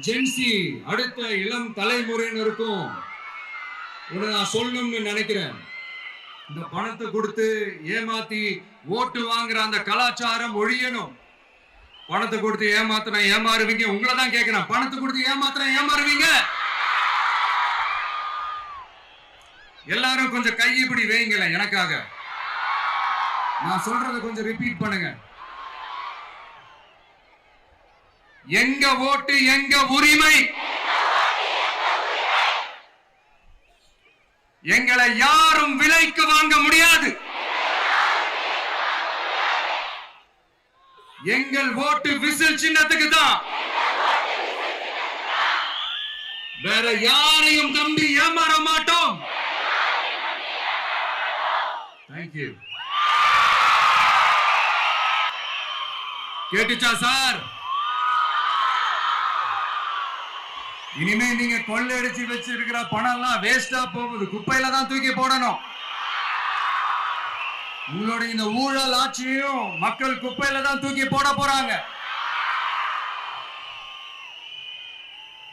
Gen Z அடுத்த இளம் தலைமுறையினருக்கும் ஒன்று நான் சொல்லணும்னு நினைக்கிறேன். இந்த பணத்தை கொடுத்து ஏமாத்தி ஓட்டு வாங்குற அந்த கலாச்சாரம் ஒழியணும். பணத்தை கொடுத்து ஏமாத்தினா ஏமாறுவீங்க. உங்களை தான் கேட்கிறேன், பணத்தை கொடுத்து ஏமாத்தினா ஏமாறுவீங்க? எல்லாரும் கொஞ்சம் கை இப்படி வைங்களேன் எனக்காக. நான் சொல்றதை கொஞ்சம் ரிப்பீட் பண்ணுங்க. எங்க ஓட்டு எங்க உரிமை. எங்களை யாரும் விலைக்கு வாங்க முடியாது. எங்கள் ஓட்டு விசில் சின்னத்துக்கு தான். வேற யாரையும் நம்பி ஏமாற மாட்டோம். தேங்க்யூ. கேட்டுச்சா சார்? இனிமே நீங்க கொள்ளையடிச்சு வச்சிருக்கிற பணம் எல்லாம் வேஸ்டா போகுது, குப்பையில தான் தூக்கி போடணும். உங்களுடைய இந்த ஊழல் ஆட்சியும் மக்கள் குப்பையில தான் தூக்கி போட போறாங்க.